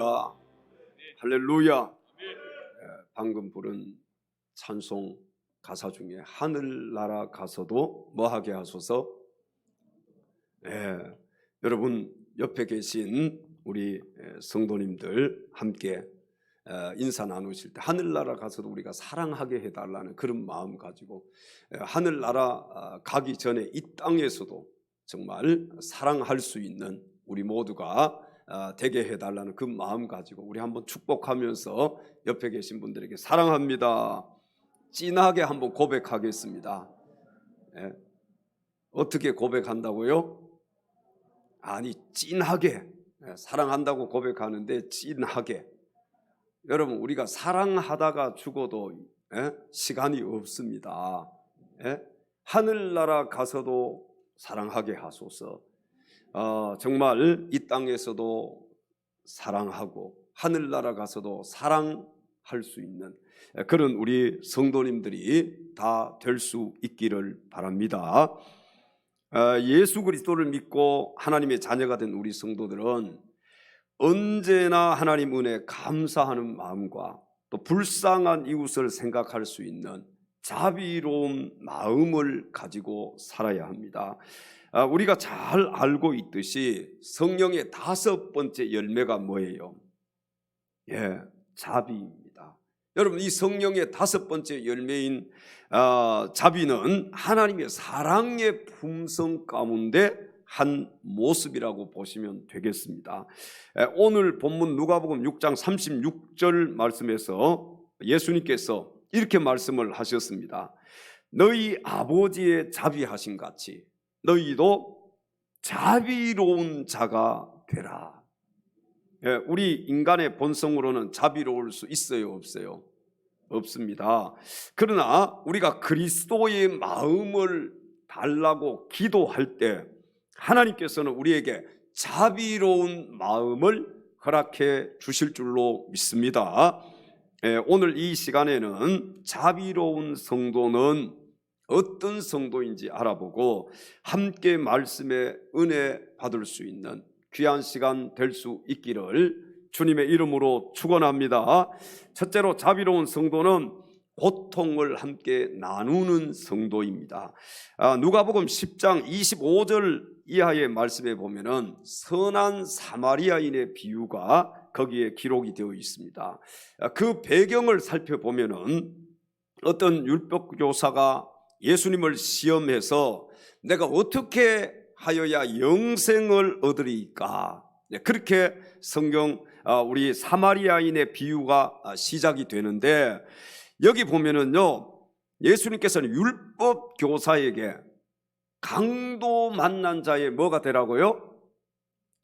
아, 할렐루야. 방금 부른 찬송 가사 중에 하늘나라 가서도 뭐하게 하소서. 여러분 옆에 계신 우리 성도님들 함께 인사 나누실 때 하늘나라 가서도 우리가 사랑하게 해달라는 그런 마음 가지고 하늘나라 가기 전에 이 땅에서도 정말 사랑할 수 있는 우리 모두가 되게 해달라는 그 마음 가지고 우리 한번 축복하면서 옆에 계신 분들에게 사랑합니다 진하게 한번 고백하겠습니다. 어떻게 고백한다고요? 아니 진하게 사랑한다고 고백하는데 진하게. 여러분 우리가 사랑하다가 죽어도 시간이 없습니다. 하늘나라 가서도 사랑하게 하소서. 정말 이 땅에서도 사랑하고 하늘나라 가서도 사랑할 수 있는 그런 우리 성도님들이 다 될 수 있기를 바랍니다. 예수 그리스도를 믿고 하나님의 자녀가 된 우리 성도들은 언제나 하나님 은혜에 감사하는 마음과 또 불쌍한 이웃을 생각할 수 있는 자비로운 마음을 가지고 살아야 합니다. 우리가 잘 알고 있듯이 성령의 5번째 열매가 뭐예요? 자비입니다. 여러분 이 성령의 5번째 열매인 자비는 하나님의 사랑의 품성 가운데 한 모습이라고 보시면 되겠습니다. 오늘 본문 누가복음 6장 36절 말씀에서 예수님께서 이렇게 말씀을 하셨습니다. 너희 아버지의 자비하신 같이 너희도 자비로운 자가 되라. 우리 인간의 본성으로는 자비로울 수 있어요, 없어요? 없습니다. 그러나 우리가 그리스도의 마음을 달라고 기도할 때 하나님께서는 우리에게 자비로운 마음을 허락해 주실 줄로 믿습니다. 오늘 이 시간에는 자비로운 성도는 어떤 성도인지 알아보고 함께 말씀의 은혜 받을 수 있는 귀한 시간 될 수 있기를 주님의 이름으로 축원합니다. 첫째로 자비로운 성도는 고통을 함께 나누는 성도입니다. 누가복음 10장 25절 이하의 말씀에 보면은 선한 사마리아인의 비유가 거기에 기록이 되어 있습니다. 그 배경을 살펴보면은 어떤 율법 교사가 예수님을 시험해서 내가 어떻게 하여야 영생을 얻으리까? 그렇게 성경 우리 사마리아인의 비유가 시작이 되는데 여기 보면은요 예수님께서는 율법 교사에게 강도 만난 자의 뭐가 되라고요?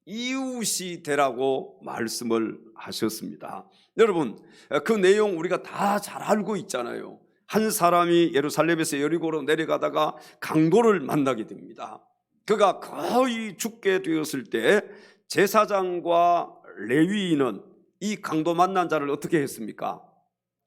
이웃이 되라고 말씀을 하셨습니다. 여러분 그 내용 우리가 다 잘 알고 있잖아요. 한 사람이 예루살렘에서 여리고로 내려가다가 강도를 만나게 됩니다. 그가 거의 죽게 되었을 때 제사장과 레위인은 이 강도 만난 자를 어떻게 했습니까?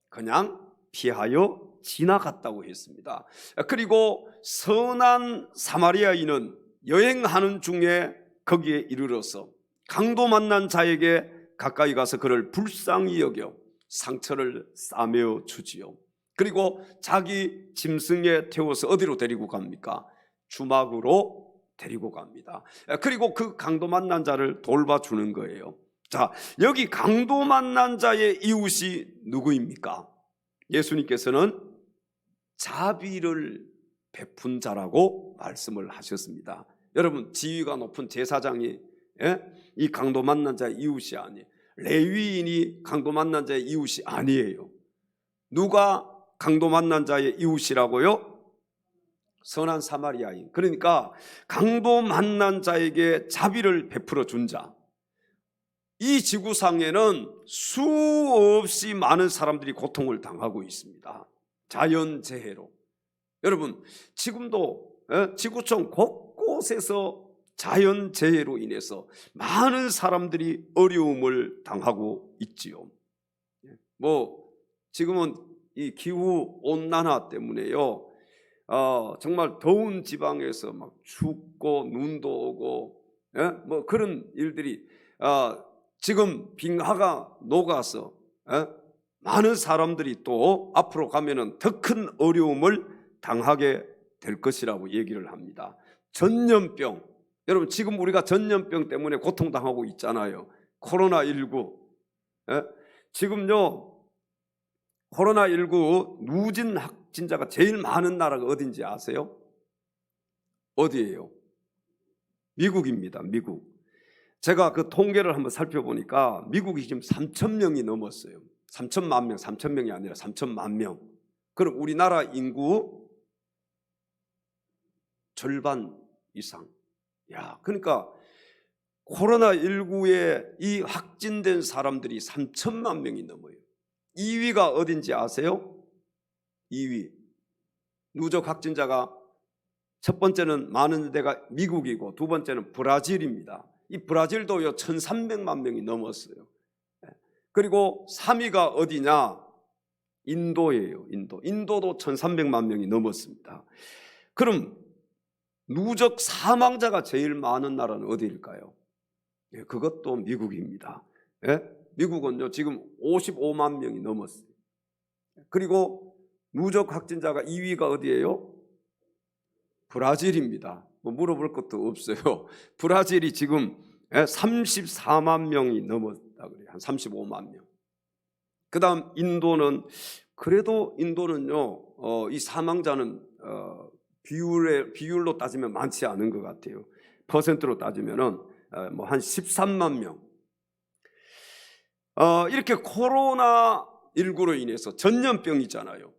그냥 피하여 지나갔다고 했습니다. 그리고 선한 사마리아인은 여행하는 중에 거기에 이르러서 강도 만난 자에게 가까이 가서 그를 불쌍히 여겨 상처를 싸매어 주지요. 그리고 자기 짐승에 태워서 어디로 데리고 갑니까? 주막으로 데리고 갑니다. 그리고 그 강도 만난 자를 돌봐주는 거예요. 자, 여기 강도 만난 자의 이웃이 누구입니까? 예수님께서는 자비를 베푼 자라고 말씀을 하셨습니다. 여러분 지위가 높은 제사장이 이 강도 만난 자의 이웃이 아니에요. 레위인이 강도 만난 자의 이웃이 아니에요. 누가 강도 만난 자의 이웃이라고요? 선한 사마리아인. 그러니까 강도 만난 자에게 자비를 베풀어 준 자. 이 지구상에는 수없이 많은 사람들이 고통을 당하고 있습니다. 자연재해로. 여러분 지금도 지구촌 곳곳에서 자연재해로 인해서 많은 사람들이 어려움을 당하고 있지요. 지금은 이 기후 온난화 때문에요 정말 더운 지방에서 막 춥고 눈도 오고 그런 일들이 지금 빙하가 녹아서 많은 사람들이 또 앞으로 가면은 더 큰 어려움을 당하게 될 것이라고 얘기를 합니다. 전염병, 여러분 지금 우리가 전염병 때문에 고통당하고 있잖아요. 코로나19. 지금요 코로나19 누진 확진자가 제일 많은 나라가 어딘지 아세요? 어디예요? 미국입니다. 미국. 제가 그 통계를 한번 살펴보니까 미국이 지금 3,000명이 넘었어요. 3천만 명, 3,000명이 아니라 3천만 명. 그럼 우리나라 인구 절반 이상. 야, 그러니까 코로나19에 이 확진된 사람들이 3천만 명이 넘어요. 2위가 어딘지 아세요? 2위. 누적 확진자가 첫 번째는 많은 데가 미국이고 두 번째는 브라질입니다. 이 브라질도요 1,300만 명이 넘었어요. 그리고 3위가 어디냐? 인도예요. 인도도 1,300만 명이 넘었습니다. 그럼 누적 사망자가 제일 많은 나라는 어디일까요? 그것도 미국입니다. 미국은요 지금 55만 명이 넘었어요. 그리고 누적 확진자가 2위가 어디예요? 브라질입니다. 뭐 물어볼 것도 없어요. 브라질이 지금 34만 명이 넘었다 그래요. 한 35만 명. 그다음 인도는 그래도 인도는요 이 사망자는 비율로 따지면 많지 않은 것 같아요. 퍼센트로 따지면은 뭐 한 13만 명. 이렇게 코로나19로 인해서 전염병이잖아요.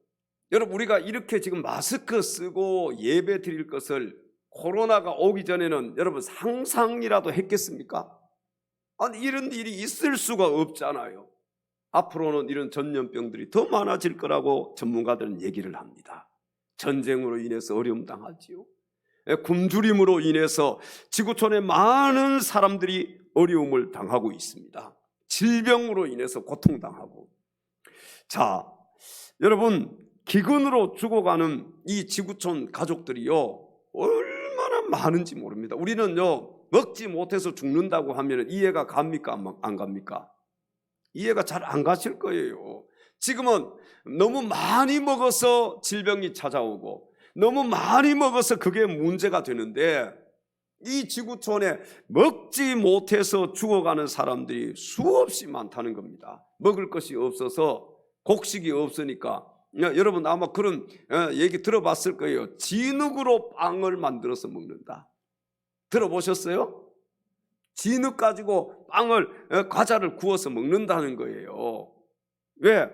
여러분 우리가 이렇게 지금 마스크 쓰고 예배 드릴 것을 코로나가 오기 전에는 여러분 상상이라도 했겠습니까? 아니 이런 일이 있을 수가 없잖아요. 앞으로는 이런 전염병들이 더 많아질 거라고 전문가들은 얘기를 합니다. 전쟁으로 인해서 어려움 당하지요. 굶주림으로 인해서 지구촌에 많은 사람들이 어려움을 당하고 있습니다. 질병으로 인해서 고통당하고. 자, 여러분 기근으로 죽어가는 이 지구촌 가족들이요 얼마나 많은지 모릅니다. 우리는요 먹지 못해서 죽는다고 하면 이해가 갑니까? 안 갑니까? 이해가 잘 안 가실 거예요. 지금은 너무 많이 먹어서 질병이 찾아오고 너무 많이 먹어서 그게 문제가 되는데 이 지구촌에 먹지 못해서 죽어가는 사람들이 수없이 많다는 겁니다. 먹을 것이 없어서 곡식이 없으니까 여러분 아마 그런 얘기 들어봤을 거예요. 진흙으로 빵을 만들어서 먹는다. 들어보셨어요? 진흙 가지고 빵을 과자를 구워서 먹는다는 거예요. 왜?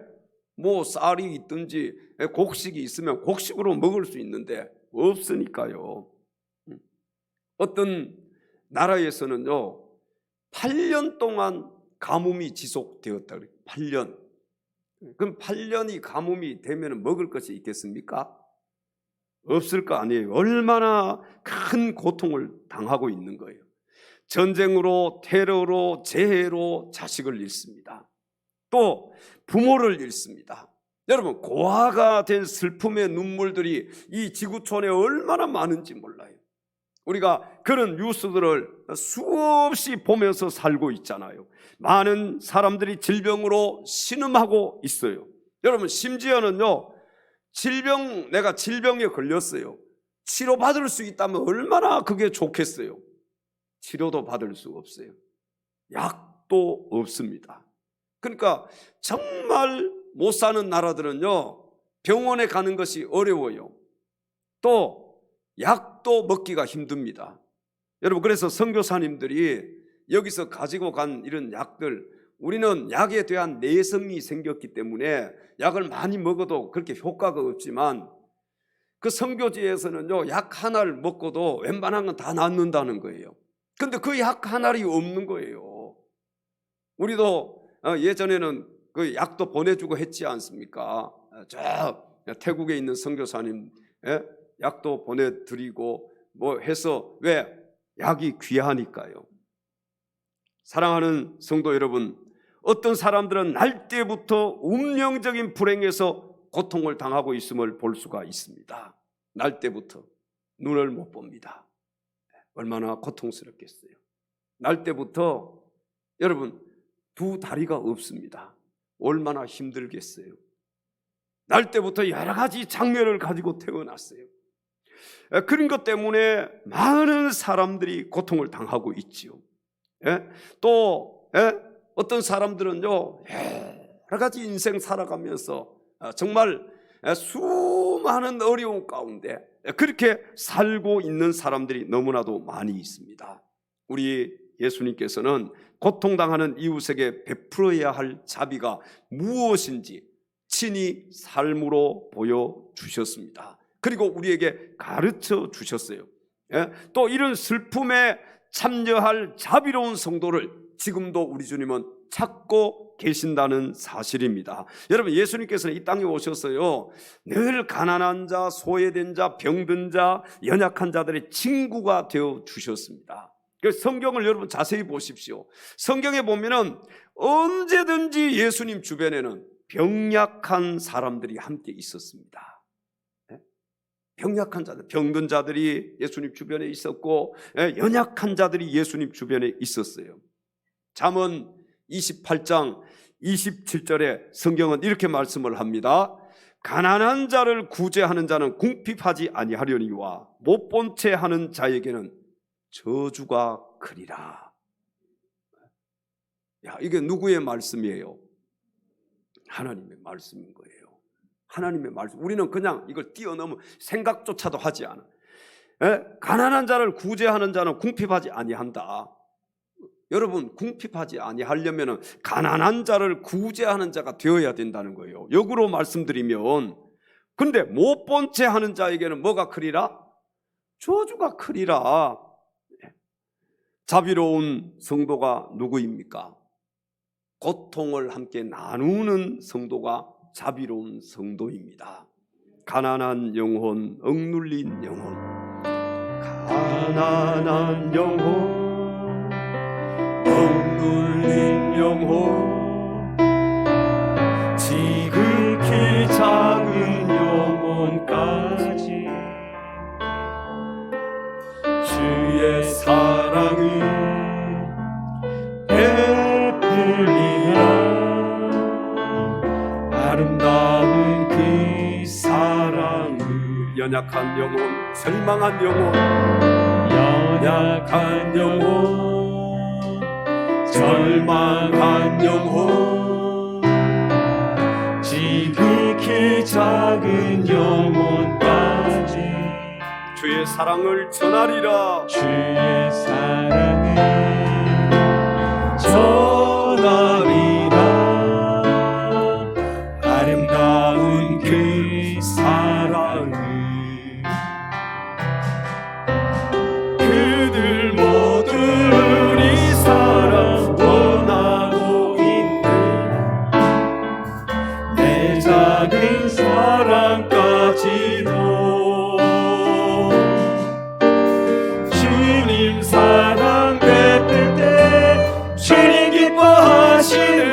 뭐 쌀이 있든지 곡식이 있으면 곡식으로 먹을 수 있는데 없으니까요. 어떤 나라에서는요 8년 동안 가뭄이 지속되었다 그래요. 8년. 그럼 8년이 가뭄이 되면 먹을 것이 있겠습니까? 없을 거 아니에요. 얼마나 큰 고통을 당하고 있는 거예요. 전쟁으로, 테러로, 재해로 자식을 잃습니다. 또 부모를 잃습니다. 여러분 고아가 된 슬픔의 눈물들이 이 지구촌에 얼마나 많은지 몰라요. 우리가 그런 뉴스들을 수없이 보면서 살고 있잖아요. 많은 사람들이 질병으로 신음하고 있어요. 여러분 심지어는요 내가 질병에 걸렸어요. 치료받을 수 있다면 얼마나 그게 좋겠어요. 치료도 받을 수 없어요. 약도 없습니다. 그러니까 정말 못 사는 나라들은요 병원에 가는 것이 어려워요. 또 약도 먹기가 힘듭니다. 여러분 그래서 선교사님들이 여기서 가지고 간 이런 약들, 우리는 약에 대한 내성이 생겼기 때문에 약을 많이 먹어도 그렇게 효과가 없지만 그 선교지에서는요 약 하나를 먹고도 웬만한 건 다 낫는다는 거예요. 근데 그 약 하나이 없는 거예요. 우리도 예전에는 그 약도 보내주고 했지 않습니까? 저 태국에 있는 선교사님 약도 보내드리고 뭐 해서 왜? 약이 귀하니까요. 사랑하는 성도 여러분, 어떤 사람들은 날 때부터 운명적인 불행에서 고통을 당하고 있음을 볼 수가 있습니다. 날 때부터 눈을 못 봅니다. 얼마나 고통스럽겠어요. 날 때부터 여러분 두 다리가 없습니다. 얼마나 힘들겠어요. 날 때부터 여러 가지 장면을 가지고 태어났어요. 그런 것 때문에 많은 사람들이 고통을 당하고 있지요. 또 어떤 사람들은요, 여러 가지 인생 살아가면서 정말 수많은 어려움 가운데 그렇게 살고 있는 사람들이 너무나도 많이 있습니다. 우리 예수님께서는 고통당하는 이웃에게 베풀어야 할 자비가 무엇인지 친히 삶으로 보여주셨습니다. 그리고 우리에게 가르쳐 주셨어요. 또 이런 슬픔에 참여할 자비로운 성도를 지금도 우리 주님은 찾고 계신다는 사실입니다. 여러분, 예수님께서는 이 땅에 오셔서요, 늘 가난한 자, 소외된 자, 병든 자, 연약한 자들의 친구가 되어 주셨습니다. 성경을 여러분 자세히 보십시오. 성경에 보면은 언제든지 예수님 주변에는 병약한 사람들이 함께 있었습니다. 병약한 자들, 병든 자들이 예수님 주변에 있었고, 연약한 자들이 예수님 주변에 있었어요. 잠언 28장 27절에 성경은 이렇게 말씀을 합니다. 가난한 자를 구제하는 자는 궁핍하지 아니하려니와 못 본 채 하는 자에게는 저주가 크리라. 이게 누구의 말씀이에요? 하나님의 말씀인 거예요. 하나님의 말씀. 우리는 그냥 이걸 뛰어넘어 생각조차도 하지 않아. 가난한 자를 구제하는 자는 궁핍하지 아니한다. 여러분, 궁핍하지 아니하려면 가난한 자를 구제하는 자가 되어야 된다는 거예요. 역으로 말씀드리면, 근데 못 본 채 하는 자에게는 뭐가 크리라? 저주가 크리라. 자비로운 성도가 누구입니까? 고통을 함께 나누는 성도가 자비로운 성도입니다. 가난한 영혼, 억눌린 영혼, 가난한 영혼, 억눌린 영혼, 지극히 작은 영혼까지 주의 사랑을 아름다운 그 사랑을 연약한 영혼, 절망한 영혼, 연약한 영혼, 절망한 영혼, 지극히 작은 영혼까지 주의 사랑을 전하리라. 주의 사랑을 전하리라. 아름다운 그 사랑을 그들 모두 우리 사랑 원하고 있는 내 작은 사랑까지도 주님 사랑 베풀 때 주님 기뻐하시는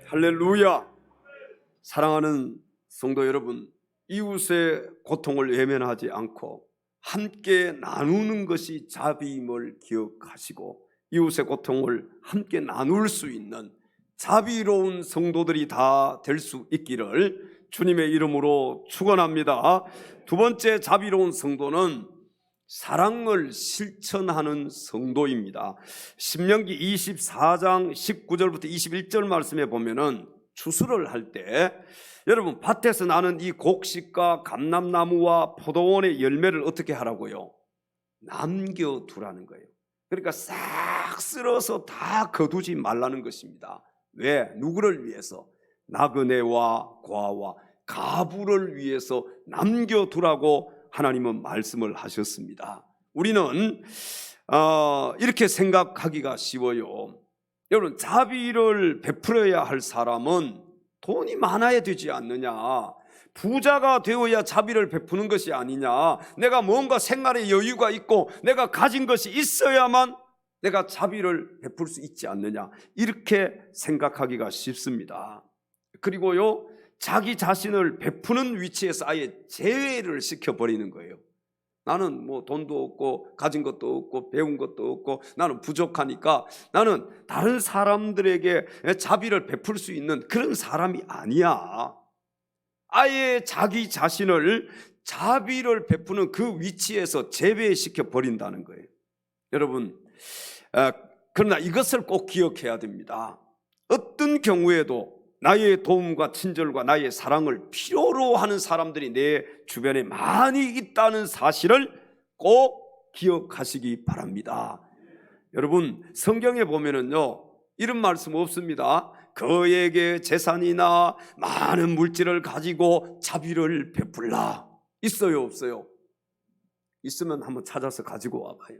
할렐루야. 사랑하는 성도 여러분, 이웃의 고통을 외면하지 않고 함께 나누는 것이 자비임을 기억하시고 이웃의 고통을 함께 나눌 수 있는 자비로운 성도들이 다 될 수 있기를 주님의 이름으로 축원합니다. 두 번째 자비로운 성도는 사랑을 실천하는 성도입니다. 신명기 24장 19절부터 21절 말씀에 보면은 추수를 할 때 여러분 밭에서 나는 이 곡식과 감람나무와 포도원의 열매를 어떻게 하라고요? 남겨두라는 거예요. 그러니까 싹 쓸어서 다 거두지 말라는 것입니다. 왜? 누구를 위해서? 나그네와 고아와 가부를 위해서 남겨두라고 하나님은 말씀을 하셨습니다. 우리는 이렇게 생각하기가 쉬워요. 여러분, 자비를 베풀어야 할 사람은 돈이 많아야 되지 않느냐, 부자가 되어야 자비를 베푸는 것이 아니냐, 내가 뭔가 생활에 여유가 있고 내가 가진 것이 있어야만 내가 자비를 베풀 수 있지 않느냐, 이렇게 생각하기가 쉽습니다. 그리고요, 자기 자신을 베푸는 위치에서 아예 제외를 시켜버리는 거예요. 나는 뭐 돈도 없고 가진 것도 없고 배운 것도 없고 나는 부족하니까 나는 다른 사람들에게 자비를 베풀 수 있는 그런 사람이 아니야. 아예 자기 자신을 자비를 베푸는 그 위치에서 제외시켜 버린다는 거예요. 여러분, 그러나 이것을 꼭 기억해야 됩니다. 어떤 경우에도 나의 도움과 친절과 나의 사랑을 필요로 하는 사람들이 내 주변에 많이 있다는 사실을 꼭 기억하시기 바랍니다. 여러분, 성경에 보면은요, 이런 말씀 없습니다. 그에게 재산이나 많은 물질을 가지고 자비를 베풀라. 있어요, 없어요? 있으면 한번 찾아서 가지고 와봐요.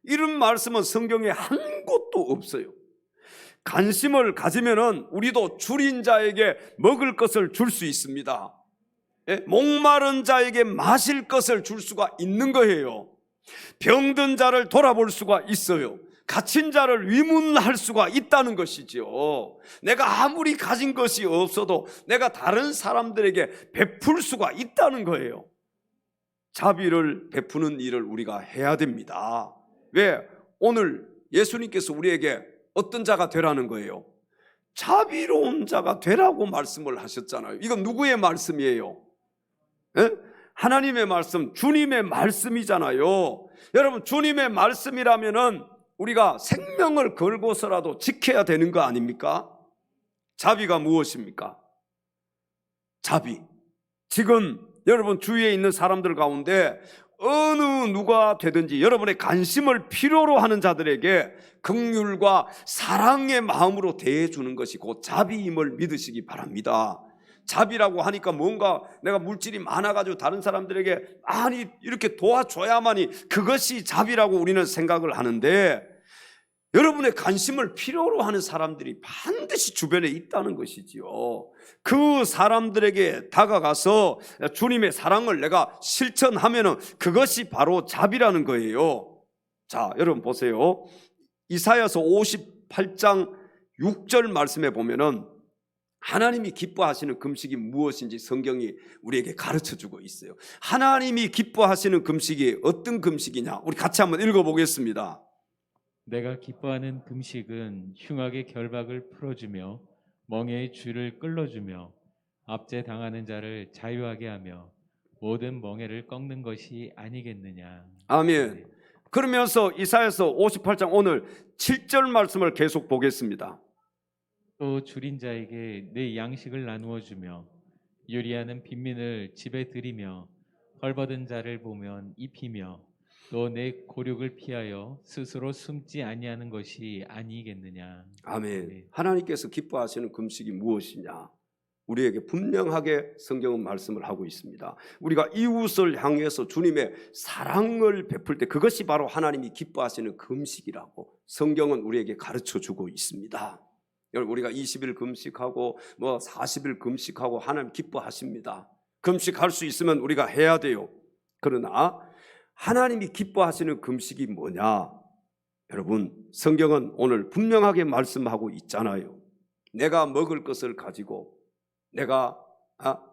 이런 말씀은 성경에 한 곳도 없어요. 관심을 가지면은 우리도 줄인 자에게 먹을 것을 줄 수 있습니다. 목마른 자에게 마실 것을 줄 수가 있는 거예요. 병든 자를 돌아볼 수가 있어요. 갇힌 자를 위문할 수가 있다는 것이죠. 내가 아무리 가진 것이 없어도 내가 다른 사람들에게 베풀 수가 있다는 거예요. 자비를 베푸는 일을 우리가 해야 됩니다. 왜? 오늘 예수님께서 우리에게 어떤 자가 되라는 거예요? 자비로운 자가 되라고 말씀을 하셨잖아요. 이건 누구의 말씀이에요? 하나님의 말씀, 주님의 말씀이잖아요. 여러분, 주님의 말씀이라면은 우리가 생명을 걸고서라도 지켜야 되는 거 아닙니까? 자비가 무엇입니까? 자비. 지금 여러분 주위에 있는 사람들 가운데 어느 누가 되든지 여러분의 관심을 필요로 하는 자들에게 긍휼과 사랑의 마음으로 대해주는 것이 곧 자비임을 믿으시기 바랍니다. 자비라고 하니까 뭔가 내가 물질이 많아가지고 다른 사람들에게 많이 이렇게 도와줘야만이 그것이 자비라고 우리는 생각을 하는데, 여러분의 관심을 필요로 하는 사람들이 반드시 주변에 있다는 것이지요. 그 사람들에게 다가가서 주님의 사랑을 내가 실천하면 그것이 바로 자비라는 거예요. 자, 여러분 보세요. 이사야서 58장 6절 말씀에 보면은 하나님이 기뻐하시는 금식이 무엇인지 성경이 우리에게 가르쳐주고 있어요. 하나님이 기뻐하시는 금식이 어떤 금식이냐, 우리 같이 한번 읽어보겠습니다. 내가 기뻐하는 금식은 흉악의 결박을 풀어주며 멍에의 줄을 끌어주며 압제 당하는 자를 자유하게 하며 모든 멍에를 꺾는 것이 아니겠느냐. 아멘. 그러면서 이사야서 58장 오늘 7절 말씀을 계속 보겠습니다. 또 줄인 자에게 내 양식을 나누어 주며 요리하는 빈민을 집에 들이며 헐벗은 자를 보면 입히며 또 내 고륙을 피하여 스스로 숨지 아니하는 것이 아니겠느냐. 아멘. 하나님께서 기뻐하시는 금식이 무엇이냐, 우리에게 분명하게 성경은 말씀을 하고 있습니다. 우리가 이웃을 향해서 주님의 사랑을 베풀 때 그것이 바로 하나님이 기뻐하시는 금식이라고 성경은 우리에게 가르쳐주고 있습니다. 여러분, 우리가 20일 금식하고 40일 금식하고 하나님 기뻐하십니다. 금식할 수 있으면 우리가 해야 돼요. 그러나 하나님이 기뻐하시는 금식이 뭐냐? 여러분, 성경은 오늘 분명하게 말씀하고 있잖아요. 내가 먹을 것을 가지고, 내가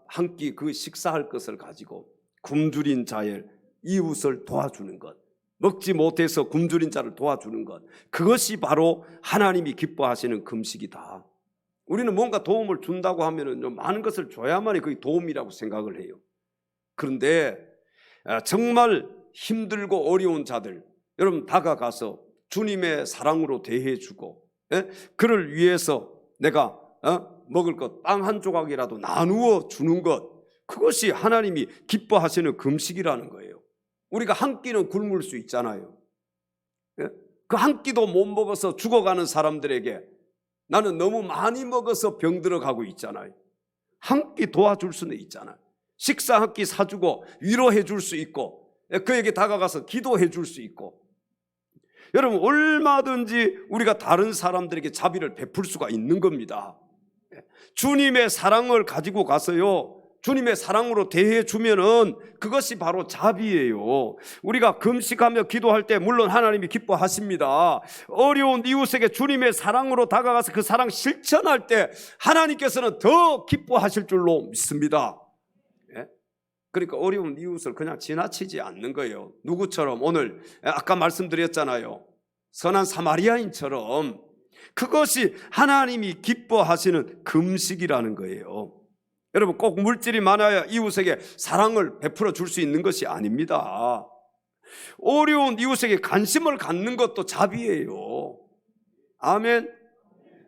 한 끼 그 식사할 것을 가지고 굶주린 자의 이웃을 도와주는 것, 먹지 못해서 굶주린 자를 도와주는 것, 그것이 바로 하나님이 기뻐하시는 금식이다. 우리는 뭔가 도움을 준다고 하면 많은 것을 줘야만이 그게 도움이라고 생각을 해요. 그런데 정말 힘들고 어려운 자들, 여러분 다가가서 주님의 사랑으로 대해주고, 그를 위해서 내가 먹을 것, 빵 한 조각이라도 나누어 주는 것, 그것이 하나님이 기뻐하시는 금식이라는 거예요. 우리가 한 끼는 굶을 수 있잖아요. 그 한 끼도 못 먹어서 죽어가는 사람들에게 나는 너무 많이 먹어서 병들어 가고 있잖아요. 한 끼 도와줄 수는 있잖아요. 식사 한 끼 사주고 위로해 줄 수 있고, 그에게 다가가서 기도해 줄 수 있고. 여러분, 얼마든지 우리가 다른 사람들에게 자비를 베풀 수가 있는 겁니다. 주님의 사랑을 가지고 가서요, 주님의 사랑으로 대해 주면은 그것이 바로 자비예요. 우리가 금식하며 기도할 때 물론 하나님이 기뻐하십니다. 어려운 이웃에게 주님의 사랑으로 다가가서 그 사랑 실천할 때 하나님께서는 더 기뻐하실 줄로 믿습니다. 그러니까 어려운 이웃을 그냥 지나치지 않는 거예요. 누구처럼 오늘 아까 말씀드렸잖아요. 선한 사마리아인처럼 그것이 하나님이 기뻐하시는 금식이라는 거예요. 여러분, 꼭 물질이 많아야 이웃에게 사랑을 베풀어 줄 수 있는 것이 아닙니다. 어려운 이웃에게 관심을 갖는 것도 자비예요. 아멘.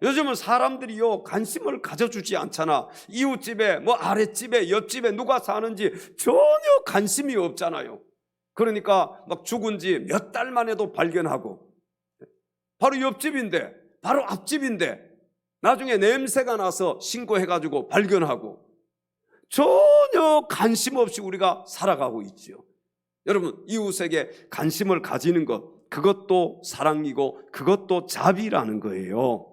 요즘은 사람들이요, 관심을 가져주지 않잖아. 이웃집에, 아랫집에, 옆집에 누가 사는지 전혀 관심이 없잖아요. 그러니까 막 죽은 지 몇 달만 해도 발견하고, 바로 옆집인데, 바로 앞집인데, 나중에 냄새가 나서 신고해가지고 발견하고, 전혀 관심 없이 우리가 살아가고 있죠. 여러분, 이웃에게 관심을 가지는 것, 그것도 사랑이고 그것도 자비라는 거예요.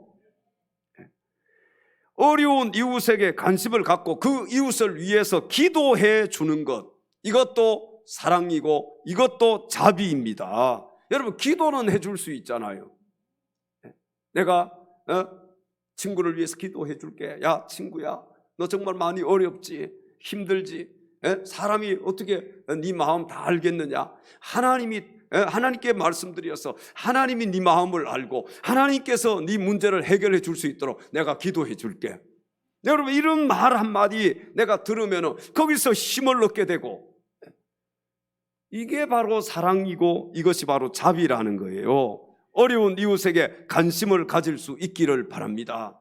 어려운 이웃에게 관심을 갖고 그 이웃을 위해서 기도해 주는 것, 이것도 사랑이고 이것도 자비입니다. 여러분, 기도는 해줄 수 있잖아요. 내가 친구를 위해서 기도해 줄게. 야, 친구야, 너 정말 많이 어렵지, 힘들지, 사람이 어떻게 네 마음 다 알겠느냐. 하나님께 말씀드려서 하나님이 네 마음을 알고 하나님께서 네 문제를 해결해 줄 수 있도록 내가 기도해 줄게. 여러분, 이런 말 한마디 내가 들으면 거기서 힘을 얻게 되고, 이게 바로 사랑이고 이것이 바로 자비라는 거예요. 어려운 이웃에게 관심을 가질 수 있기를 바랍니다.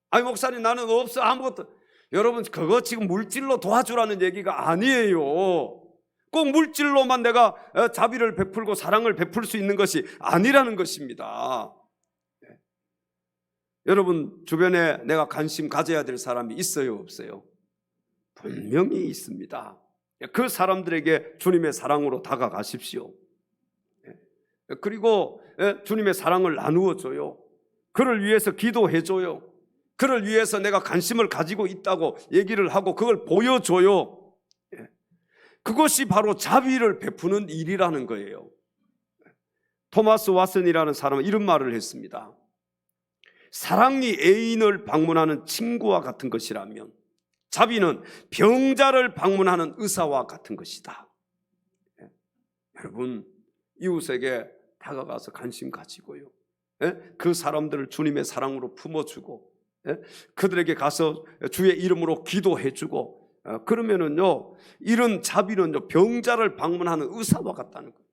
아니, 목사님, 나는 없어, 아무것도. 여러분, 그거 지금 물질로 도와주라는 얘기가 아니에요. 꼭 물질로만 내가 자비를 베풀고 사랑을 베풀 수 있는 것이 아니라는 것입니다. 여러분, 주변에 내가 관심 가져야 될 사람이 있어요, 없어요? 분명히 있습니다. 그 사람들에게 주님의 사랑으로 다가가십시오. 그리고 주님의 사랑을 나누어 줘요. 그를 위해서 기도해 줘요. 그를 위해서 내가 관심을 가지고 있다고 얘기를 하고 그걸 보여줘요. 그것이 바로 자비를 베푸는 일이라는 거예요. 토마스 왓슨이라는 사람은 이런 말을 했습니다. 사랑이 애인을 방문하는 친구와 같은 것이라면 자비는 병자를 방문하는 의사와 같은 것이다. 여러분, 이웃에게 다가가서 관심 가지고요, 그 사람들을 주님의 사랑으로 품어주고, 그들에게 가서 주의 이름으로 기도해주고, 그러면은요, 이런 자비는요, 병자를 방문하는 의사와 같다는 거예요.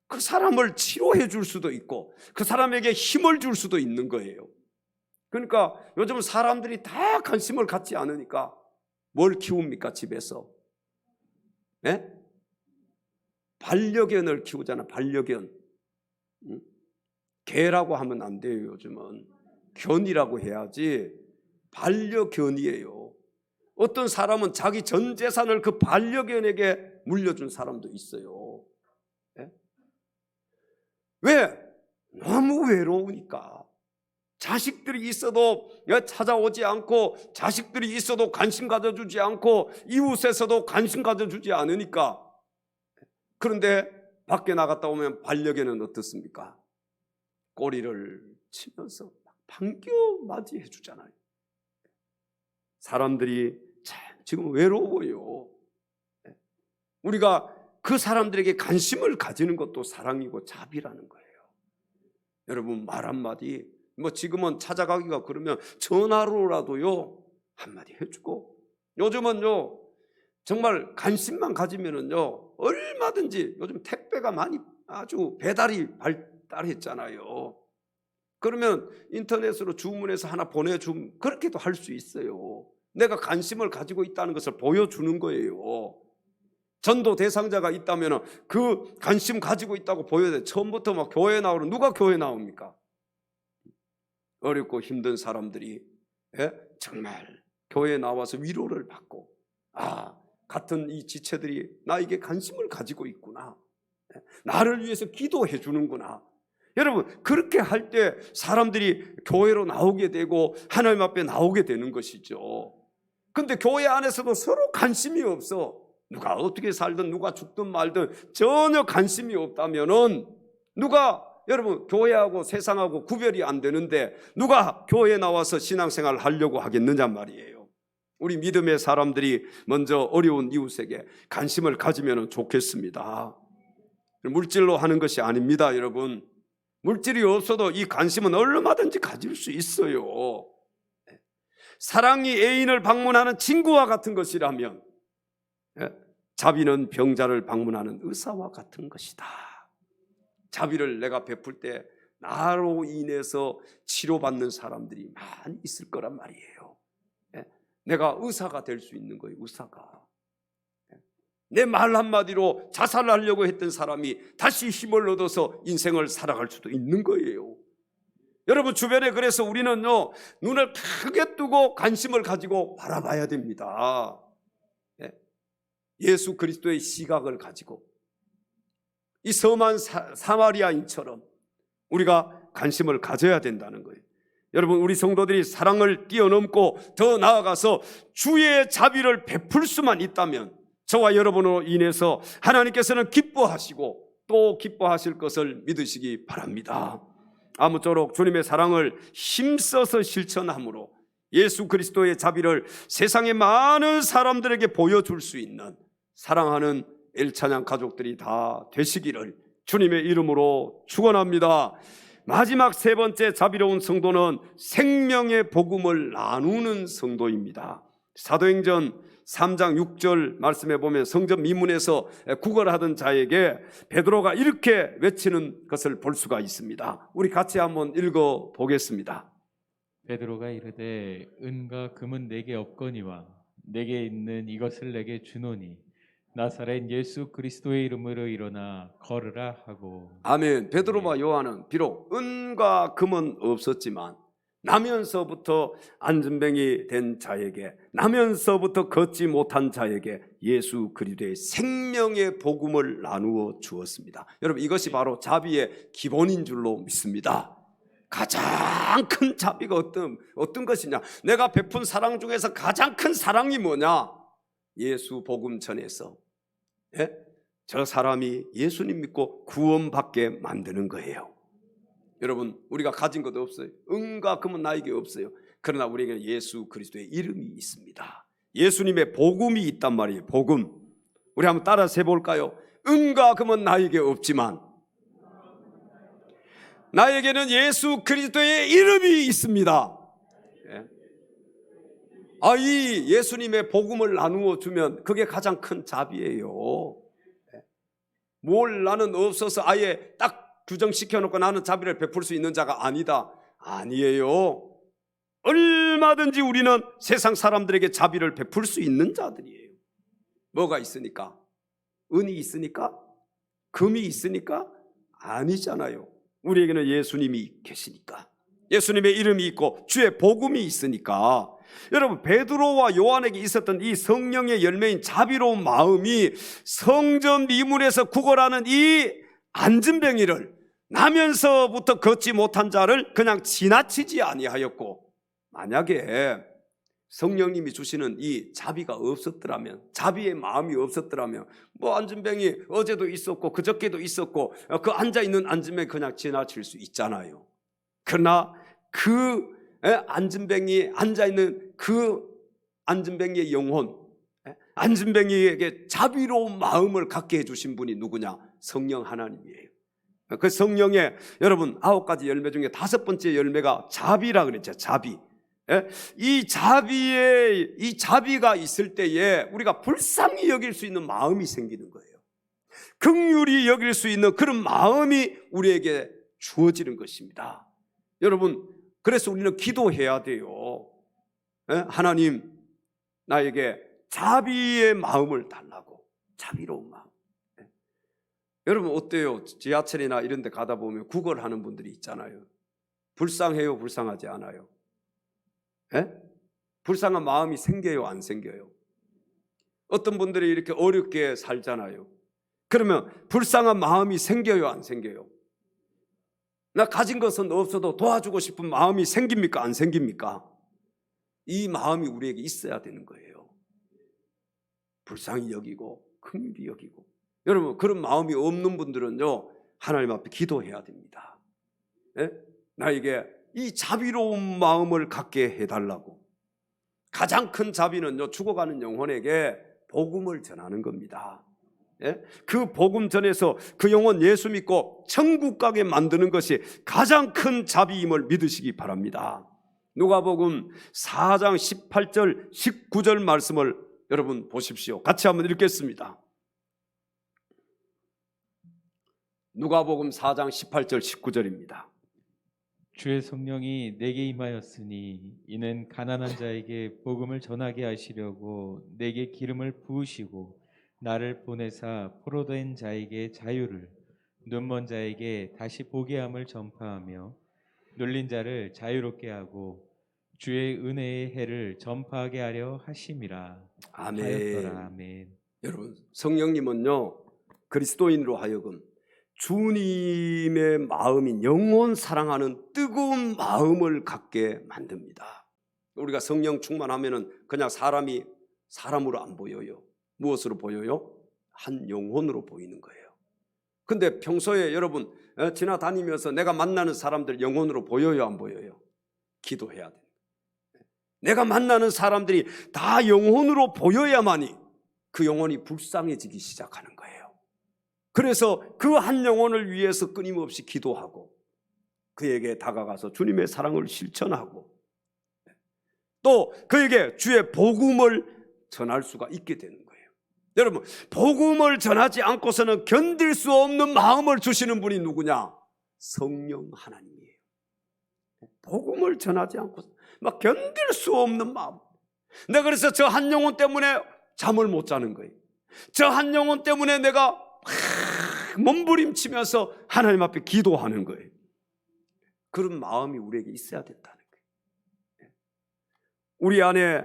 그 사람을 치료해 줄 수도 있고 그 사람에게 힘을 줄 수도 있는 거예요. 그러니까 요즘 사람들이 다 관심을 갖지 않으니까 뭘 키웁니까? 집에서 반려견을 키우잖아. 반려견. 개라고 하면 안 돼요. 요즘은 견이라고 해야지. 반려견이에요. 어떤 사람은 자기 전 재산을 그 반려견에게 물려준 사람도 있어요. 왜? 너무 외로우니까. 자식들이 있어도 찾아오지 않고, 자식들이 있어도 관심 가져주지 않고, 이웃에서도 관심 가져주지 않으니까. 그런데 밖에 나갔다 오면 반려견은 어떻습니까? 꼬리를 치면서 반겨 맞이해 주잖아요. 사람들이 참 지금 외로워요. 우리가 그 사람들에게 관심을 가지는 것도 사랑이고 자비라는 거예요. 여러분, 말 한마디, 지금은 찾아가기가 그러면 전화로라도요 한마디 해주고, 요즘은요 정말 관심만 가지면은요 얼마든지, 요즘 택배가 많이 아주 배달이 발달했잖아요. 그러면 인터넷으로 주문해서 하나 보내주면 그렇게도 할 수 있어요. 내가 관심을 가지고 있다는 것을 보여주는 거예요. 전도 대상자가 있다면 그 관심 가지고 있다고 보여야 돼. 처음부터 막 교회 나오는, 누가 교회 나옵니까? 어렵고 힘든 사람들이 정말 교회에 나와서 위로를 받고, 같은 이 지체들이 나에게 관심을 가지고 있구나, 나를 위해서 기도해 주는구나. 여러분, 그렇게 할 때 사람들이 교회로 나오게 되고 하나님 앞에 나오게 되는 것이죠. 근데 교회 안에서도 서로 관심이 없어. 누가 어떻게 살든 누가 죽든 말든 전혀 관심이 없다면은 여러분, 교회하고 세상하고 구별이 안 되는데 누가 교회에 나와서 신앙생활을 하려고 하겠느냐 말이에요. 우리 믿음의 사람들이 먼저 어려운 이웃에게 관심을 가지면 좋겠습니다. 물질로 하는 것이 아닙니다, 여러분. 물질이 없어도 이 관심은 얼마든지 가질 수 있어요. 사랑이 애인을 방문하는 친구와 같은 것이라면 자비는 병자를 방문하는 의사와 같은 것이다. 자비를 내가 베풀 때 나로 인해서 치료받는 사람들이 많이 있을 거란 말이에요. 내가 의사가 될 수 있는 거예요. 의사가. 내 말 한마디로 자살하려고 했던 사람이 다시 힘을 얻어서 인생을 살아갈 수도 있는 거예요. 여러분, 주변에 그래서 우리는요, 눈을 크게 뜨고 관심을 가지고 바라봐야 됩니다. 예수 그리스도의 시각을 가지고 이 섬한 사마리아인처럼 우리가 관심을 가져야 된다는 거예요. 여러분, 우리 성도들이 사랑을 뛰어넘고 더 나아가서 주의 자비를 베풀 수만 있다면 저와 여러분으로 인해서 하나님께서는 기뻐하시고 또 기뻐하실 것을 믿으시기 바랍니다. 아무쪼록 주님의 사랑을 힘써서 실천함으로 예수 그리스도의 자비를 세상의 많은 사람들에게 보여줄 수 있는 사랑하는 엘찬양 가족들이 다 되시기를 주님의 이름으로 축원합니다. 마지막 세 번째 자비로운 성도는 생명의 복음을 나누는 성도입니다. 사도행전 3장 6절 말씀해 보면 성전 미문에서 구걸하던 자에게 베드로가 이렇게 외치는 것을 볼 수가 있습니다. 우리 같이 한번 읽어 보겠습니다. 베드로가 이르되 은과 금은 내게 없거니와 내게 있는 이것을 내게 주노니 나사렛 예수 그리스도의 이름으로 일어나 걸으라 하고. 아멘. 베드로와 요한은 비록 은과 금은 없었지만 나면서부터 안진뱅이 된 자에게, 나면서부터 걷지 못한 자에게 예수 그리스도의 생명의 복음을 나누어 주었습니다. 여러분, 이것이 바로 자비의 기본인 줄로 믿습니다. 가장 큰 자비가 어떤 것이냐? 내가 베푼 사랑 중에서 가장 큰 사랑이 뭐냐? 예수 복음 전해서 저 사람이 예수님 믿고 구원받게 만드는 거예요. 여러분, 우리가 가진 것도 없어요. 은과 금은 나에게 없어요. 그러나 우리에게는 예수 그리스도의 이름이 있습니다. 예수님의 복음이 있단 말이에요. 복음. 우리 한번 따라 세볼까요? 은과 금은 나에게 없지만 나에게는 예수 그리스도의 이름이 있습니다. 이 예수님의 복음을 나누어 주면 그게 가장 큰 자비예요. 뭘 나는 없어서 아예 딱 규정시켜놓고 나는 자비를 베풀 수 있는 자가 아니다. 아니에요. 얼마든지 우리는 세상 사람들에게 자비를 베풀 수 있는 자들이에요. 뭐가 있으니까? 은이 있으니까? 금이 있으니까? 아니잖아요. 우리에게는 예수님이 계시니까, 예수님의 이름이 있고 주의 복음이 있으니까. 여러분, 베드로와 요한에게 있었던 이 성령의 열매인 자비로운 마음이 성전 미문에서 구걸하는 이 안진뱅이를, 나면서부터 걷지 못한 자를 그냥 지나치지 아니하였고, 만약에 성령님이 주시는 이 자비가 없었더라면, 자비의 마음이 없었더라면 안진뱅이 어제도 있었고 그저께도 있었고 그 앉아있는 안진뱅이 그냥 지나칠 수 있잖아요. 그러나 그 안진뱅이 앉아있는 그 안진뱅이의 영혼, 안진뱅이에게 자비로운 마음을 갖게 해주신 분이 누구냐? 성령 하나님이에요. 그 성령의 여러분 9가지 열매 중에 5번째 열매가 자비라 그랬죠. 자비. 이 자비가 있을 때에 우리가 불쌍히 여길 수 있는 마음이 생기는 거예요. 긍휼히 여길 수 있는 그런 마음이 우리에게 주어지는 것입니다. 여러분, 그래서 우리는 기도해야 돼요. 하나님, 나에게 자비의 마음을 달라고. 자비로운 마음. 여러분, 어때요? 지하철이나 이런 데 가다 보면 구걸하는 분들이 있잖아요. 불쌍해요? 불쌍하지 않아요? 불쌍한 마음이 생겨요, 안 생겨요? 어떤 분들이 이렇게 어렵게 살잖아요. 그러면 불쌍한 마음이 생겨요, 안 생겨요? 나 가진 것은 없어도 도와주고 싶은 마음이 생깁니까, 안 생깁니까? 이 마음이 우리에게 있어야 되는 거예요. 불쌍히 여기고 긍휼히 여기고. 여러분, 그런 마음이 없는 분들은요, 하나님 앞에 기도해야 됩니다. 예? 나에게 이 자비로운 마음을 갖게 해달라고. 가장 큰 자비는요, 죽어가는 영혼에게 복음을 전하는 겁니다. 예? 그 복음 전해서 그 영혼 예수 믿고 천국 가게 만드는 것이 가장 큰 자비임을 믿으시기 바랍니다. 누가복음 4장 18절 19절 말씀을 여러분 보십시오. 같이 한번 읽겠습니다. 누가복음 4장 18절 19절입니다. 주의 성령이 내게 임하였으니 이는 가난한 자에게 복음을 전하게 하시려고 내게 기름을 부으시고 나를 보내사 포로된 자에게 자유를, 눈먼 자에게 다시 보게 함을 전파하며 눌린 자를 자유롭게 하고 주의 은혜의 해를 전파하게 하려 하심이라. 아멘. 하였더라. 아멘. 여러분, 성령님은요, 그리스도인으로 하여금 주님의 마음인 영혼 사랑하는 뜨거운 마음을 갖게 만듭니다. 우리가 성령 충만하면은 그냥 사람이 사람으로 안 보여요. 무엇으로 보여요? 한 영혼으로 보이는 거예요. 근데 평소에 여러분 지나다니면서 내가 만나는 사람들 영혼으로 보여요, 안 보여요? 기도해야 돼요. 내가 만나는 사람들이 다 영혼으로 보여야만이 그 영혼이 불쌍해지기 시작하는 거예요. 그래서 그 한 영혼을 위해서 끊임없이 기도하고 그에게 다가가서 주님의 사랑을 실천하고 또 그에게 주의 복음을 전할 수가 있게 되는 거예요. 여러분, 복음을 전하지 않고서는 견딜 수 없는 마음을 주시는 분이 누구냐? 성령 하나님이에요. 복음을 전하지 않고서 막 견딜 수 없는 마음. 내가 그래서 저 한 영혼 때문에 잠을 못 자는 거예요. 저 한 영혼 때문에 내가 몸부림치면서 하나님 앞에 기도하는 거예요. 그런 마음이 우리에게 있어야 된다는 거예요. 우리 안에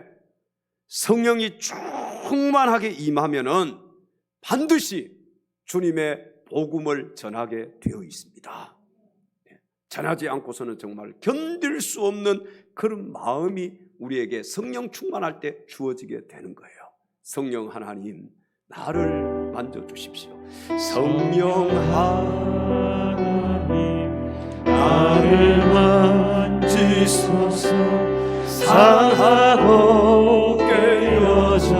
성령이 충만하게 임하면은 반드시 주님의 복음을 전하게 되어 있습니다. 전하지 않고서는 정말 견딜 수 없는 그런 마음이 우리에게 성령 충만할 때 주어지게 되는 거예요. 성령 하나님, 나를 만져주십시오. 성령 하나님, 나를 만지소서. 상하고 깨어져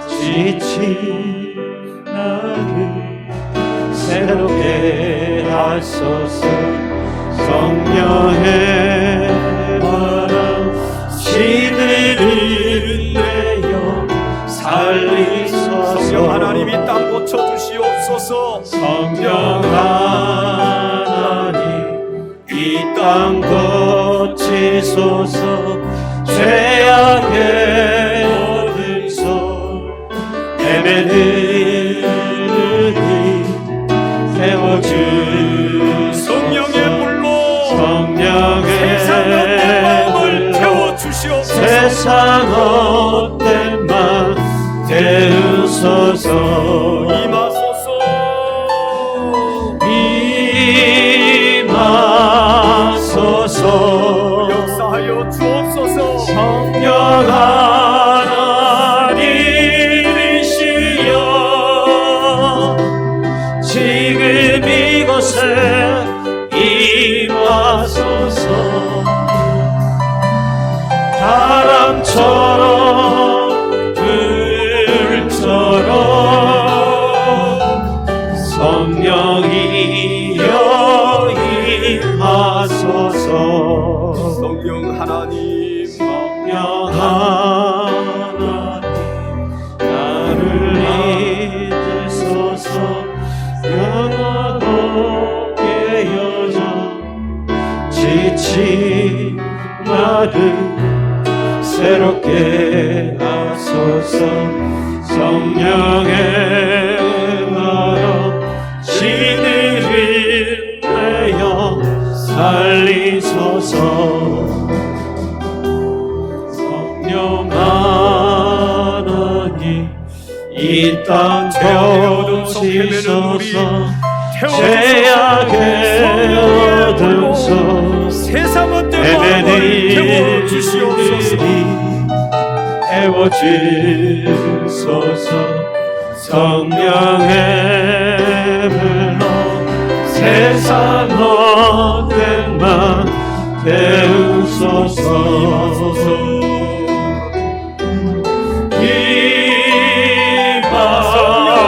지친 나를 새롭게 하소서. 성령의 바람 시들은 내 영 살리소서. 성령 하나님, 이 땅 고쳐주시옵소서. 성령 하나님, 이 땅 고치소서. 죄악의 모든 손 헤매는 이 세워주. 성령의 불로 성령의 세상 마음을 태워주시옵소서. 세상 헛된 맘 태우소서. 임하소서. 임하소서. 역사하여 주옵소서. 성령 하나님이시여 지금 이곳에 임하소서. 바람처럼 불처럼 성령이여 임하소서. 성령 하나님, 성령 하나님, 나를 이끄소서. 영하고 깨어져 지친 나를 새롭게 하소서. 성령의 바람 시들은 내 영 살리소서. 땅 덮으시소서 죄악의 어둠 속 세상은 헤매는 태워 주시옵소서. 애워지소서 성령의 불러 세상 헛된 맘 태우소서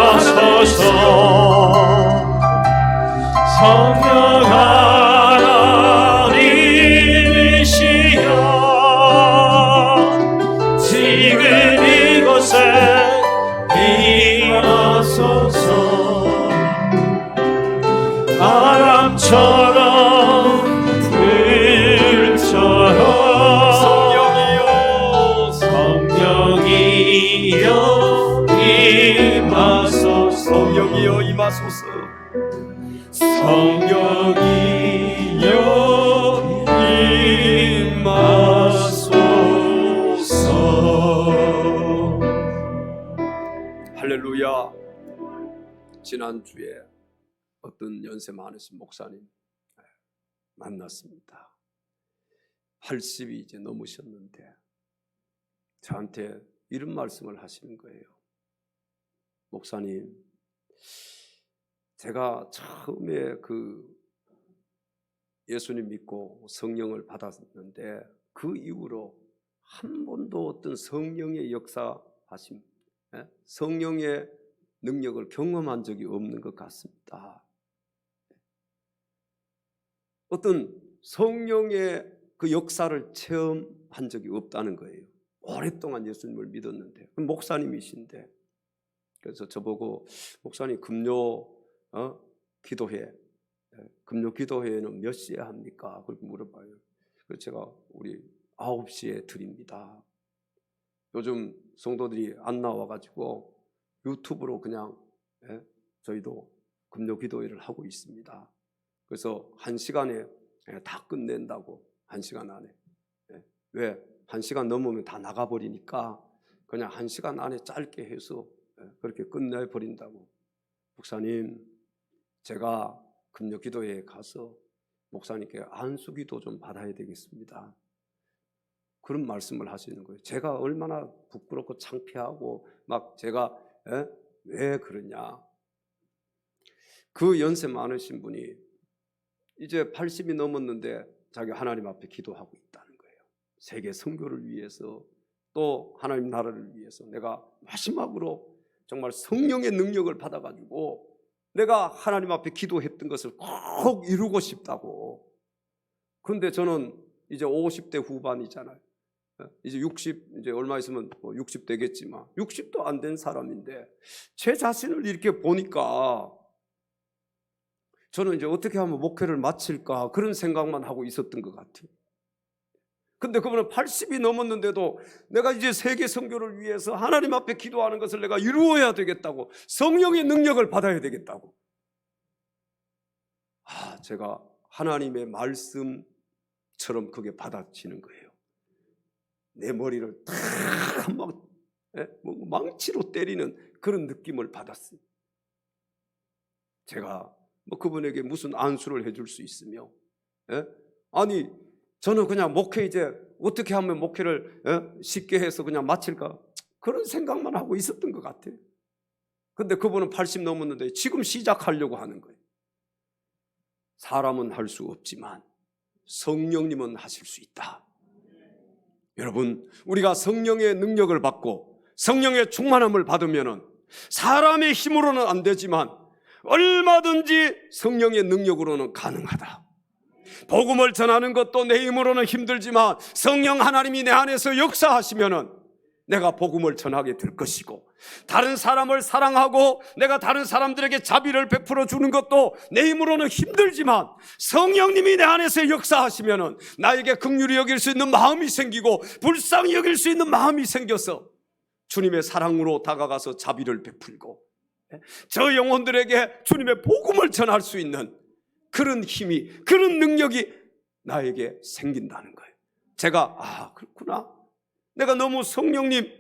임하소서 성령 하나님이시여 지금 이곳에 임하소서 바람처럼 불처럼 성령이여 임하소서 성령이여 임하소서. 성령이여 임하소서. 할렐루야. 지난주에 어떤 연세 많으신 목사님 만났습니다. 80이 이제 넘으셨는데 저한테 이런 말씀을 하시는 거예요. 목사님, 제가 처음에 예수님 믿고 성령을 받았는데 그 이후로 한 번도 어떤 성령의 역사하심, 성령의 능력을 경험한 적이 없는 것 같습니다. 어떤 성령의 그 역사를 체험한 적이 없다는 거예요. 오랫동안 예수님을 믿었는데 목사님이신데, 그래서 저보고 목사님 금요 기도회, 금요 기도회는 몇 시에 합니까? 그렇게 물어봐요. 그래서 제가 우리 9시에 드립니다. 요즘 성도들이 안 나와가지고 유튜브로 그냥 저희도 금요 기도회를 하고 있습니다. 그래서 1시간에 다 끝낸다고. 1시간 안에. 왜? 1시간 넘으면 다 나가버리니까 그냥 1시간 안에 짧게 해서 그렇게 끝내버린다고. 목사님, 제가 금요 기도회에 가서 목사님께 안수기도 좀 받아야 되겠습니다. 그런 말씀을 하시는 거예요. 제가 얼마나 부끄럽고 창피하고 막 제가 왜 그러냐. 그 연세 많으신 분이 이제 80이 넘었는데 자기 하나님 앞에 기도하고 있다는 거예요. 세계 선교를 위해서 또 하나님 나라를 위해서 내가 마지막으로 정말 성령의 능력을 받아가지고 내가 하나님 앞에 기도했던 것을 꼭 이루고 싶다고. 그런데 저는 이제 50대 후반이잖아요. 이제 60, 이제 얼마 있으면 60 되겠지만 60도 안 된 사람인데 제 자신을 이렇게 보니까 저는 이제 어떻게 하면 목회를 마칠까 그런 생각만 하고 있었던 것 같아요. 근데 그분은 80이 넘었는데도 내가 이제 세계 선교를 위해서 하나님 앞에 기도하는 것을 내가 이루어야 되겠다고, 성령의 능력을 받아야 되겠다고. 제가 하나님의 말씀처럼 그게 받아지는 거예요. 내 머리를 다 망치로 때리는 그런 느낌을 받았어요. 제가 그분에게 무슨 안수를 해줄 수 있으며, 아니 저는 그냥 목회 이제 어떻게 하면 목회를 쉽게 해서 그냥 마칠까 그런 생각만 하고 있었던 것 같아요. 근데 그분은 80 넘었는데 지금 시작하려고 하는 거예요. 사람은 할 수 없지만 성령님은 하실 수 있다. 여러분, 우리가 성령의 능력을 받고 성령의 충만함을 받으면 사람의 힘으로는 안 되지만 얼마든지 성령의 능력으로는 가능하다. 복음을 전하는 것도 내 힘으로는 힘들지만 성령 하나님이 내 안에서 역사하시면은 내가 복음을 전하게 될 것이고, 다른 사람을 사랑하고 내가 다른 사람들에게 자비를 베풀어 주는 것도 내 힘으로는 힘들지만 성령님이 내 안에서 역사하시면은 나에게 긍휼히 여길 수 있는 마음이 생기고 불쌍히 여길 수 있는 마음이 생겨서 주님의 사랑으로 다가가서 자비를 베풀고 저 영혼들에게 주님의 복음을 전할 수 있는 그런 힘이, 그런 능력이 나에게 생긴다는 거예요. 제가 그렇구나, 내가 너무 성령님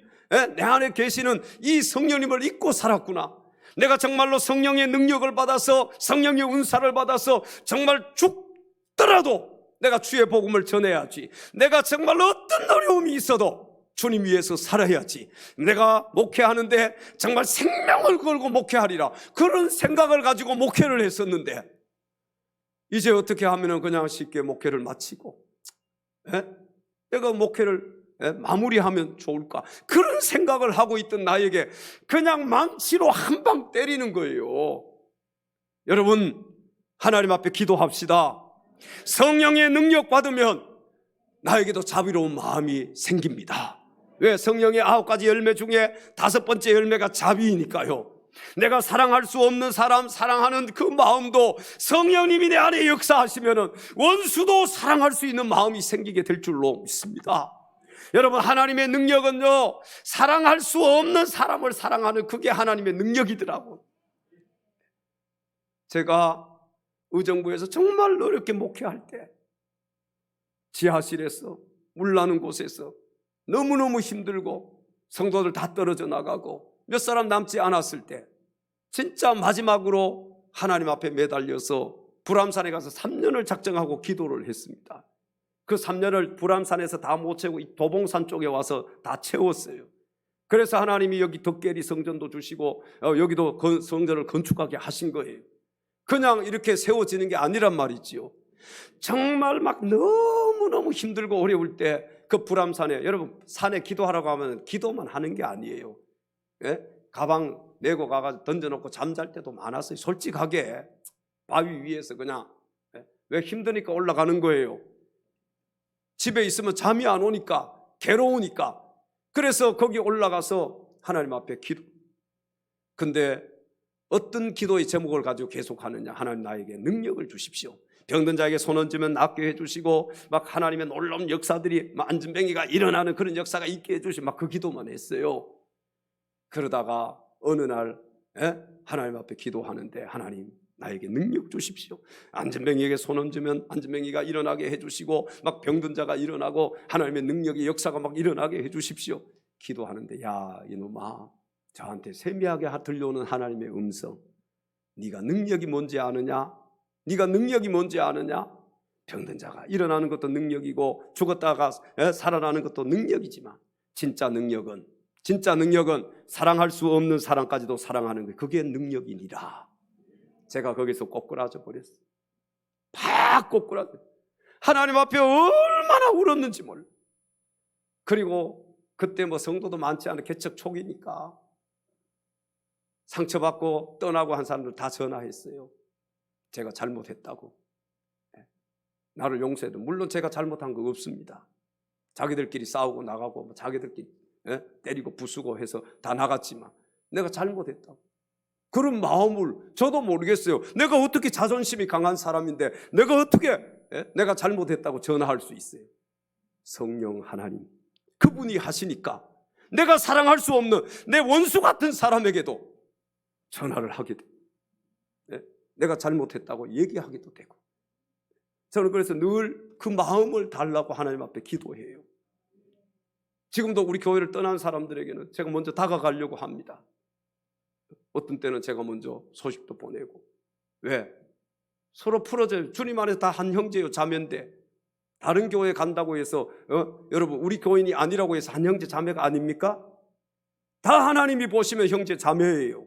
내 안에 계시는 이 성령님을 잊고 살았구나. 내가 정말로 성령의 능력을 받아서 성령의 은사를 받아서 정말 죽더라도 내가 주의 복음을 전해야지. 내가 정말로 어떤 어려움이 있어도 주님 위해서 살아야지. 내가 목회하는데 정말 생명을 걸고 목회하리라, 그런 생각을 가지고 목회를 했었는데 이제 어떻게 하면 그냥 쉽게 목회를 마치고 내가 목회를 마무리하면 좋을까, 그런 생각을 하고 있던 나에게 그냥 망치로 한 방 때리는 거예요. 여러분, 하나님 앞에 기도합시다. 성령의 능력 받으면 나에게도 자비로운 마음이 생깁니다. 왜? 성령의 9가지 열매 중에 5번째 열매가 자비이니까요. 내가 사랑할 수 없는 사람 사랑하는 그 마음도 성령님이 내 안에 역사하시면 원수도 사랑할 수 있는 마음이 생기게 될 줄로 믿습니다. 여러분, 하나님의 능력은요, 사랑할 수 없는 사람을 사랑하는, 그게 하나님의 능력이더라고. 제가 의정부에서 정말 어렵게 목회할 때 지하실에서 물 나는 곳에서 너무너무 힘들고 성도들 다 떨어져 나가고 몇 사람 남지 않았을 때 진짜 마지막으로 하나님 앞에 매달려서 불암산에 가서 3년을 작정하고 기도를 했습니다. 그 3년을 불암산에서 다 못 채우고 도봉산 쪽에 와서 다 채웠어요. 그래서 하나님이 여기 덕계리 성전도 주시고 여기도 성전을 건축하게 하신 거예요. 그냥 이렇게 세워지는 게 아니란 말이지요. 정말 막 너무너무 힘들고 어려울 때 그 불암산에, 여러분 산에 기도하라고 하면 기도만 하는 게 아니에요. 가방 메고 가서 던져놓고 잠잘 때도 많았어요. 솔직하게 바위 위에서 그냥 왜 힘드니까 올라가는 거예요. 집에 있으면 잠이 안 오니까, 괴로우니까. 그래서 거기 올라가서 하나님 앞에 기도. 근데 어떤 기도의 제목을 가지고 계속하느냐? 하나님 나에게 능력을 주십시오. 병든 자에게 손 얹으면 낫게 해주시고 막 하나님의 놀라운 역사들이 막 안진뱅이가 일어나는 그런 역사가 있게 해주시고 막 그 기도만 했어요. 그러다가 어느 날 하나님 앞에 기도하는데 하나님 나에게 능력 주십시오. 안진뱅이에게 손 얹으면 안진뱅이가 일어나게 해주시고 막 병든 자가 일어나고 하나님의 능력의 역사가 막 일어나게 해주십시오. 기도하는데 야 이놈아, 저한테 세미하게 들려오는 하나님의 음성, 네가 능력이 뭔지 아느냐? 네가 능력이 뭔지 아느냐? 병든 자가 일어나는 것도 능력이고 죽었다가 살아나는 것도 능력이지만 진짜 능력은 사랑할 수 없는 사랑까지도 사랑하는 거예요. 그게 능력이니라. 제가 거기서 꼬꾸라져 버렸어요. 팍 꼬꾸라져. 하나님 앞에 얼마나 울었는지 몰라. 그리고 그때 뭐 성도도 많지 않은 개척 초기니까 상처받고 떠나고 한 사람들 다 전화했어요. 제가 잘못했다고. 나를 용서해도. 물론 제가 잘못한 거 없습니다. 자기들끼리 싸우고 나가고 자기들끼리 때리고 부수고 해서 다 나갔지만 내가 잘못했다고. 그런 마음을 저도 모르겠어요. 내가 어떻게 자존심이 강한 사람인데 내가 어떻게 내가 잘못했다고 전화할 수 있어요. 성령 하나님, 그분이 하시니까 내가 사랑할 수 없는 내 원수 같은 사람에게도 전화를 하게 돼요. 내가 잘못했다고 얘기하기도 되고. 저는 그래서 늘 그 마음을 달라고 하나님 앞에 기도해요. 지금도 우리 교회를 떠난 사람들에게는 제가 먼저 다가가려고 합니다. 어떤 때는 제가 먼저 소식도 보내고. 왜? 서로 풀어져요. 주님 안에서 다 한 형제요, 자매인데 다른 교회 간다고 해서 여러분 우리 교인이 아니라고 해서 한 형제 자매가 아닙니까? 다 하나님이 보시면 형제 자매예요.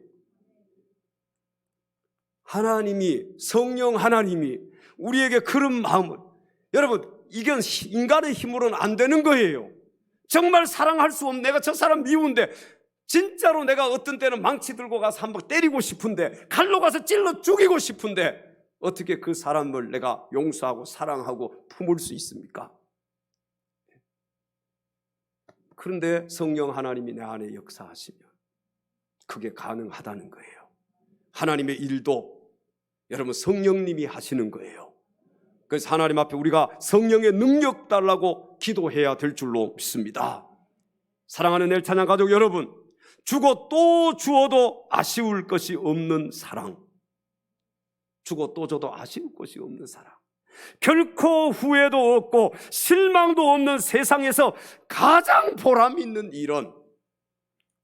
하나님이, 성령 하나님이 우리에게 그런 마음을, 여러분 이건 인간의 힘으로는 안 되는 거예요. 정말 사랑할 수 없는, 내가 저 사람 미운데 진짜로 내가 어떤 때는 망치 들고 가서 한번 때리고 싶은데, 칼로 가서 찔러 죽이고 싶은데 어떻게 그 사람을 내가 용서하고 사랑하고 품을 수 있습니까? 그런데 성령 하나님이 내 안에 역사하시면 그게 가능하다는 거예요. 하나님의 일도 여러분 성령님이 하시는 거예요. 그래서 하나님 앞에 우리가 성령의 능력 달라고 기도해야 될 줄로 믿습니다. 사랑하는 엘찬양 가족 여러분, 주고 또 주어도 아쉬울 것이 없는 사랑, 주고 또 줘도 아쉬울 것이 없는 사랑, 결코 후회도 없고 실망도 없는 세상에서 가장 보람 있는 일은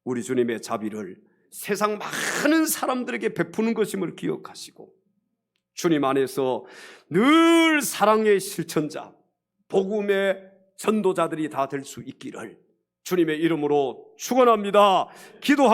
우리 주님의 자비를 세상 많은 사람들에게 베푸는 것임을 기억하시고 주님 안에서 늘 사랑의 실천자, 복음의 전도자들이 다 될 수 있기를 주님의 이름으로 축원합니다. 기도합니다.